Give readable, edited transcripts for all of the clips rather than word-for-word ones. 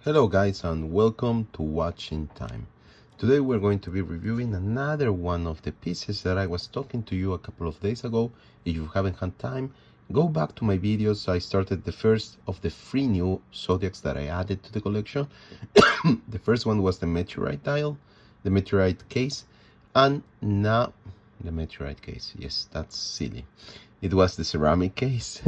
Hello guys and welcome to Watching Time. Today we're going to be reviewing another one of the pieces that I was talking to you a couple of days ago. If you haven't had time, go back to my videos. I started the first of the 3 new Zodiacs that I added to the collection. The first one was the Meteorite dial, the Meteorite case, and now the Meteorite case. Yes, that's silly. It was the ceramic case,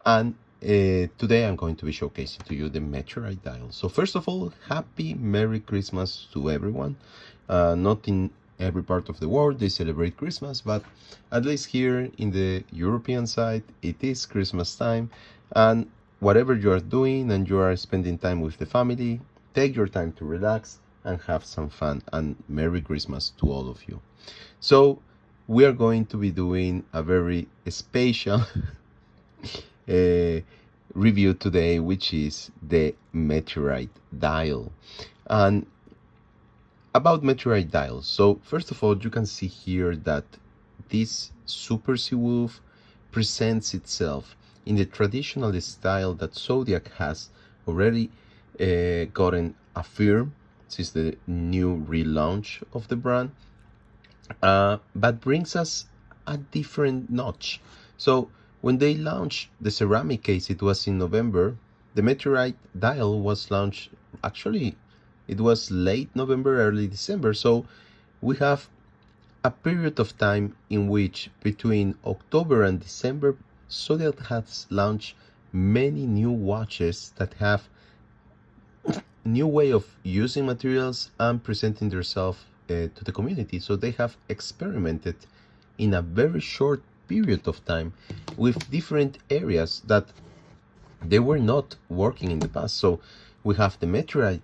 and today I'm going to be showcasing to you the Meteorite dial. So first of all, happy Merry Christmas to everyone. Not in every part of the world they celebrate Christmas, but at least here in the European side it is Christmas time, and whatever you are doing and you are spending time with the family, take your time to relax and have some fun, and Merry Christmas to all of you. So we are going to be doing a very special review today, which is the Meteorite dial. And about Meteorite dials, so first of all, you can see here that this Super Seawolf presents itself in the traditional style that Zodiac has already gotten affirmed since the new relaunch of the brand, but brings us a different notch. So when they launched the ceramic case, it was in November. The Meteorite dial was launched, actually, it was late November, early December. So we have a period of time in which between October and December, Zodiac has launched many new watches that have new way of using materials and presenting themselves to the community. So they have experimented in a very short period of time with different areas that they were not working in the past. So we have the Meteorite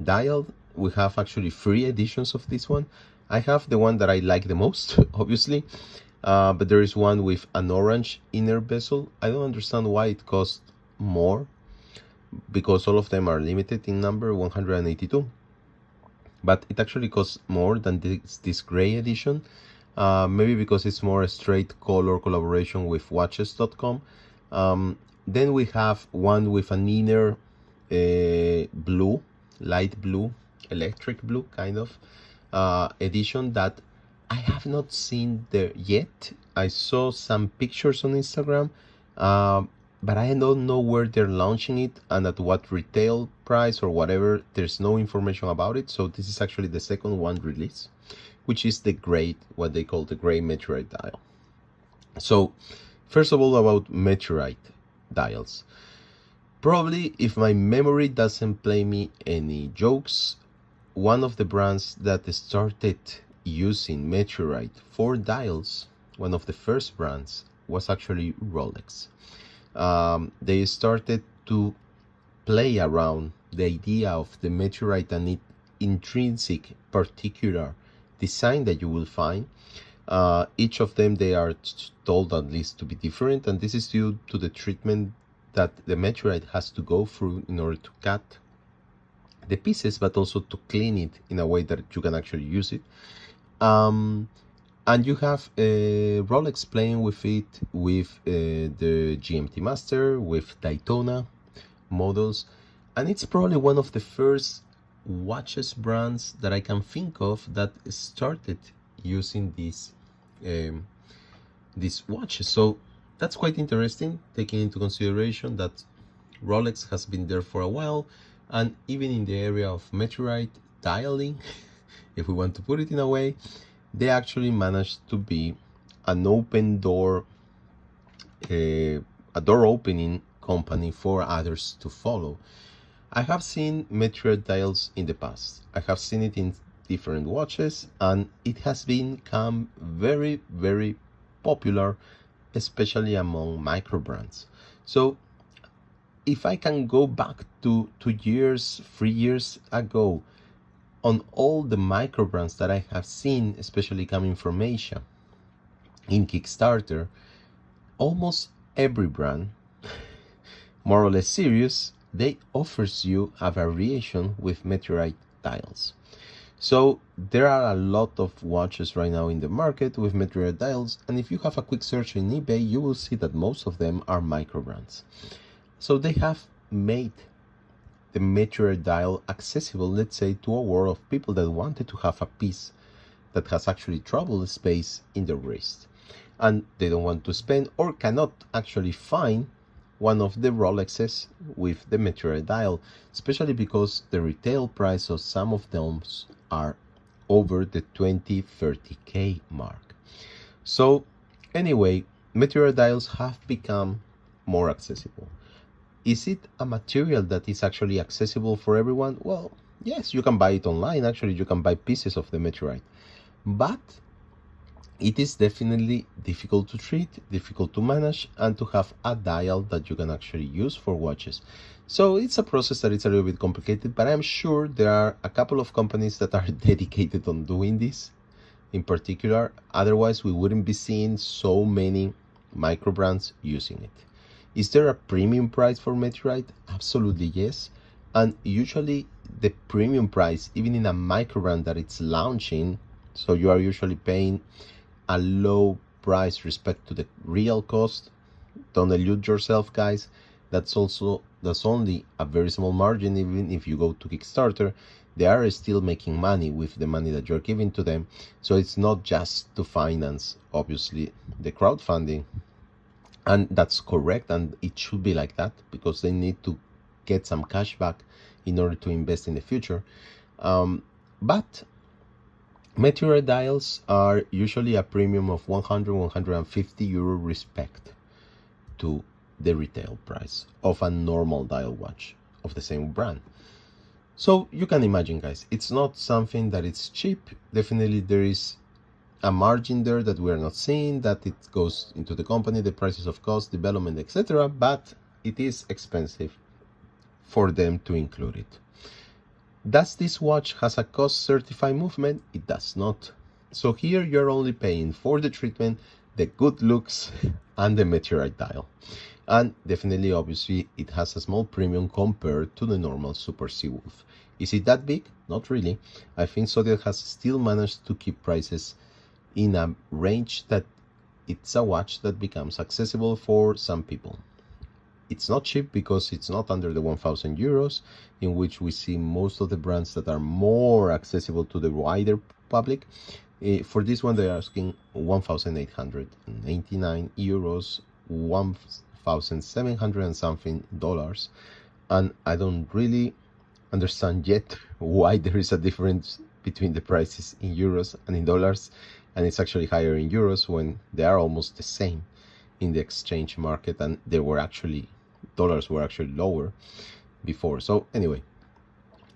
dial. We have actually 3 editions of this one. I have the one that I like the most, obviously, but there is one with an orange inner bezel. I don't understand why it costs more, because all of them are limited in number, 182, but it actually costs more than this gray edition. Maybe because it's more a straight color collaboration with watches.com. Then we have one with an inner blue, light blue, electric blue kind of edition that I have not seen there yet. I saw some pictures on Instagram, but I don't know where they're launching it and at what retail price or whatever. There's no information about it. So this is actually the second one released, which is the gray, what they call the gray Meteorite dial. So first of all, about Meteorite dials. Probably, if my memory doesn't play me any jokes, one of the brands that started using Meteorite for dials, one of the first brands, was actually Rolex. They started to play around the idea of the Meteorite and its intrinsic particular design that you will find. Each of them, they are told at least to be different, and this is due to the treatment that the Meteorite has to go through in order to cut the pieces, but also to clean it in a way that you can actually use it. And you have Rolex playing with it with the GMT Master, with Daytona models, and it's probably one of the first watches brands that I can think of that started using these watches. So that's quite interesting, taking into consideration that Rolex has been there for a while, and even in the area of Meteorite dialing, if we want to put it in a way, they actually managed to be an open door, a door opening company for others to follow. I have seen Meteorite dials in the past. I have seen it in different watches, and it has become very, very popular, especially among micro brands. So if I can go back to 2 years, 3 years ago, on all the micro brands that I have seen, especially coming from Asia, in Kickstarter, almost every brand, more or less serious, they offers you a variation with Meteorite dials. So there are a lot of watches right now in the market with Meteorite dials, and if you have a quick search in eBay, you will see that most of them are micro brands. So they have made the Meteorite dial accessible, let's say, to a world of people that wanted to have a piece that has actually travel space in the wrist, and they don't want to spend or cannot actually find one of the Rolexes with the Meteorite dial, especially because the retail price of some of them are over the 20-30K mark. So anyway, Meteorite dials have become more accessible. Is it a material that is actually accessible for everyone? Well, yes, you can buy it online. Actually, you can buy pieces of the Meteorite, but it is definitely difficult to treat, difficult to manage, and to have a dial that you can actually use for watches. So it's a process that is a little bit complicated, but I'm sure there are a couple of companies that are dedicated on doing this in particular. Otherwise, we wouldn't be seeing so many micro brands using it. Is there a premium price for Meteorite? Absolutely yes. And usually the premium price, even in a micro brand that it's launching, so you are usually paying a low price respect to the real cost. Don't elude yourself, guys. That's only a very small margin. Even if you go to Kickstarter, they are still making money with the money that you're giving to them. So it's not just to finance, obviously, the crowdfunding. And that's correct, and it should be like that, because they need to get some cash back in order to invest in the future. But Meteorite dials are usually a premium of 100-150 euro respect to the retail price of a normal dial watch of the same brand. So you can imagine, guys, it's not something that it's cheap. Definitely there is a margin there that we are not seeing, that it goes into the company, the prices of cost, development, etc. But it is expensive for them to include it. Does this watch has a cost certified movement? It does not. So here you're only paying for the treatment, the good looks, and the Meteorite dial. And definitely, obviously, it has a small premium compared to the normal Super Seawolf. Is it that big? Not really. I think Zodiac has still managed to keep prices in a range that it's a watch that becomes accessible for some people. It's not cheap because it's not under the 1,000 euros, in which we see most of the brands that are more accessible to the wider public. For this one, they're asking 1,899 euros, 1,700 and something dollars. And I don't really understand yet why there is a difference between the prices in euros and in dollars, and it's actually higher in euros when they are almost the same in the exchange market, and dollars were actually lower before. So anyway,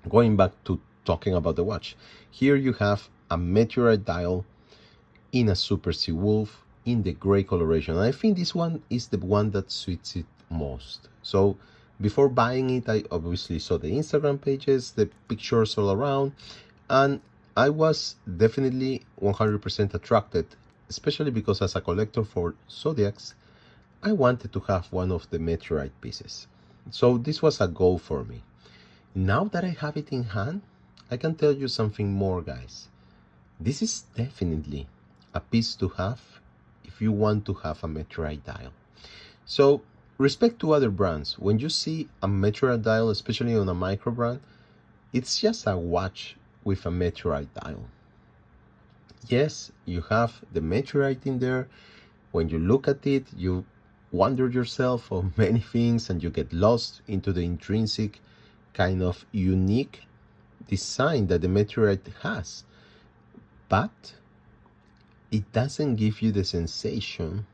going back to talking about the watch, here you have a Meteorite dial in a Super Seawolf in the gray coloration. And I think this one is the one that suits it most. So before buying it, I obviously saw the Instagram pages, the pictures all around, and I was definitely 100% attracted, especially because as a collector for Zodiacs, I wanted to have one of the Meteorite pieces. So this was a goal for me. Now that I have it in hand, I can tell you something more, guys. This is definitely a piece to have if you want to have a Meteorite dial. So, respect to other brands, when you see a Meteorite dial, especially on a micro brand, it's just a watch with a Meteorite dial. Yes, you have the Meteorite in there. When you look at it, you wonder yourself on many things, and you get lost into the intrinsic kind of unique design that the Meteorite has. But it doesn't give you the sensation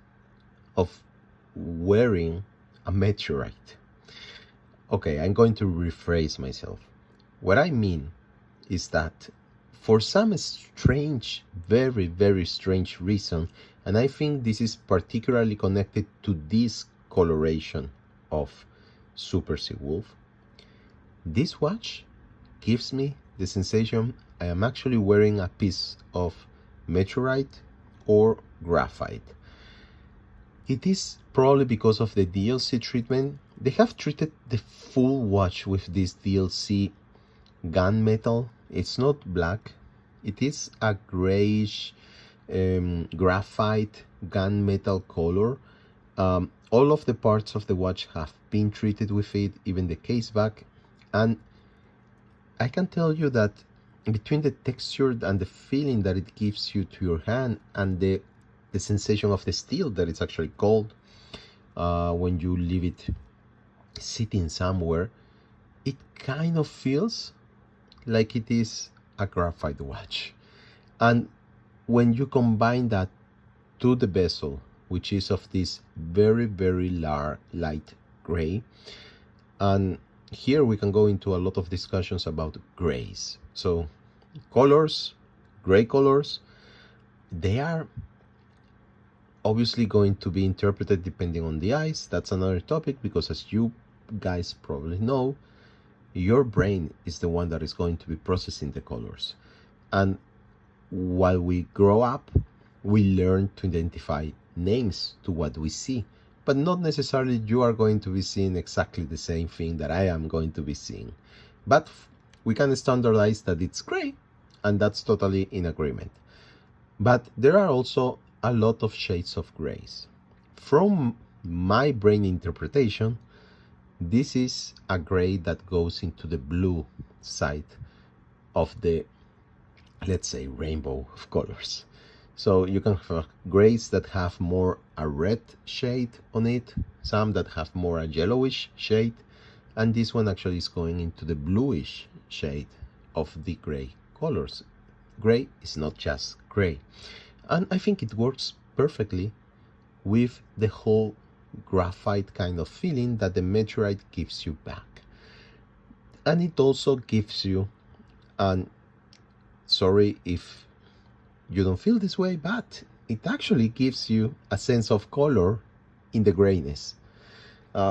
of wearing a Meteorite. Okay, I'm going to rephrase myself. What I mean is that for some strange, very, very strange reason, and I think this is particularly connected to this coloration of Super Seawolf, this watch gives me the sensation I am actually wearing a piece of Meteorite or graphite. It is probably because of the DLC treatment. They have treated the full watch with this DLC gunmetal. It's not black, it is a grayish graphite gunmetal color. All of the parts of the watch have been treated with it, even the case back. And I can tell you that between the texture and the feeling that it gives you to your hand and the sensation of the steel that it's actually cold when you leave it sitting somewhere, it kind of feels like it is a graphite watch. And when you combine that to the bezel, which is of this very, very light gray, and here we can go into a lot of discussions about grays. So colors, gray colors, they are obviously going to be interpreted depending on the eyes. That's another topic, because as you guys probably know, your brain is the one that is going to be processing the colors. And while we grow up, we learn to identify names to what we see, but not necessarily you are going to be seeing exactly the same thing that I am going to be seeing. But we can standardize that it's gray, and that's totally in agreement. But there are also a lot of shades of grays. From my brain interpretation, this is a gray that goes into the blue side of the, let's say, rainbow of colors. So you can have grays that have more a red shade on it, some that have more a yellowish shade, and this one actually is going into the bluish shade of the gray colors. Gray is not just gray. And I think it works perfectly with the whole graphite kind of feeling that the Meteorite gives you back. And it also gives you, and sorry if you don't feel this way, but it actually gives you a sense of color in the grayness.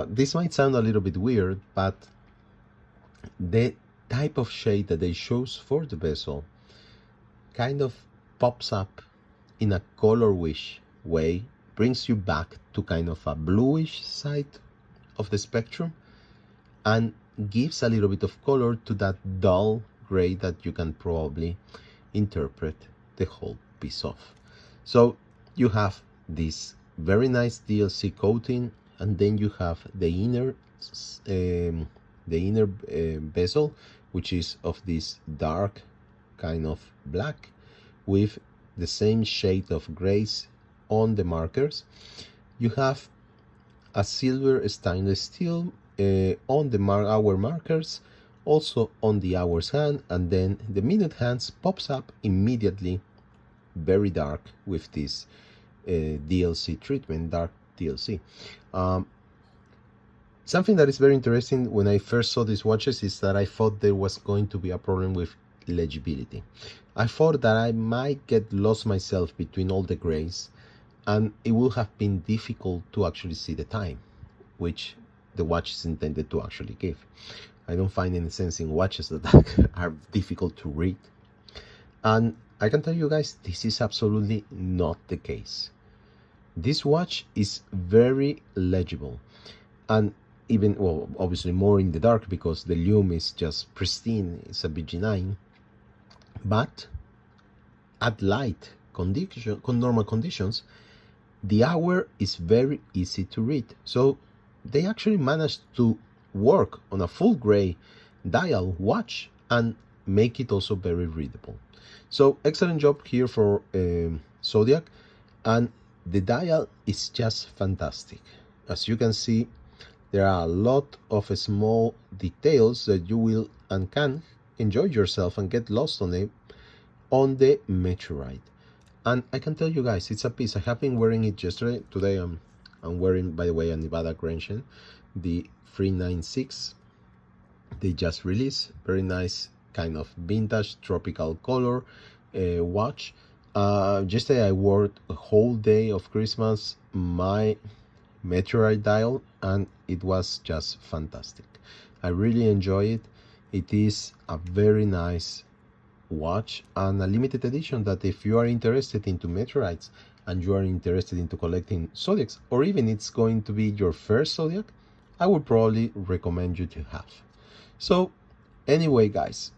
This might sound a little bit weird, but the type of shade that they chose for the bezel kind of pops up in a colorish way, brings you back to kind of a bluish side of the spectrum, and gives a little bit of color to that dull gray that you can probably interpret the whole piece of. So you have this very nice DLC coating, and then you have the inner bezel, which is of this dark kind of black with the same shade of grays on the markers. You have a silver stainless steel on the hour markers, also on the hour's hand, and then the minute hands pops up immediately, very dark with this DLC treatment, dark DLC. Something that is very interesting when I first saw these watches is that I thought there was going to be a problem with legibility. I thought that I might get lost myself between all the grays, and it would have been difficult to actually see the time, which the watch is intended to actually give. I don't find any sense in watches that are difficult to read. And I can tell you guys, this is absolutely not the case. This watch is very legible, and even, well, obviously more in the dark because the lume is just pristine, it's a BG9, but at light condition, normal conditions, the hour is very easy to read. So they actually managed to work on a full gray dial watch and make it also very readable. So excellent job here for Zodiac, and the dial is just fantastic. As you can see, there are a lot of small details that you will and can enjoy yourself and get lost on it on the Meteorite. And I can tell you guys, it's a piece. I have been wearing it yesterday. Today I'm wearing, by the way, a Nevada Grenchen, the 396. They just released, very nice kind of vintage tropical color watch. Yesterday I wore a whole day of Christmas my Meteorite dial, and it was just fantastic. I really enjoy it. It is a very nice watch and a limited edition that if you are interested into Meteorites and you are interested into collecting Zodiacs, or even it's going to be your first Zodiac, I would probably recommend you to have. So anyway guys,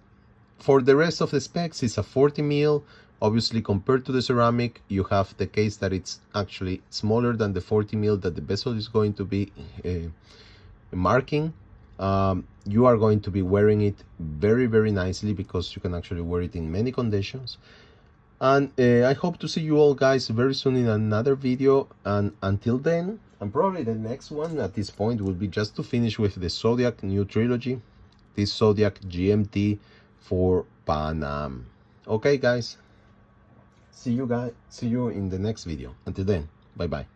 for the rest of the specs, it's a 40 mil. Obviously, compared to the ceramic, you have the case that it's actually smaller than the 40 mil that the bezel is going to be marking. You are going to be wearing it very, very nicely, because you can actually wear it in many conditions. And I hope to see you all guys very soon in another video. And until then, and probably the next one at this point will be just to finish with the Zodiac new trilogy, this Zodiac GMT for Pan Am. Okay guys, see you in the next video. Until then, bye bye.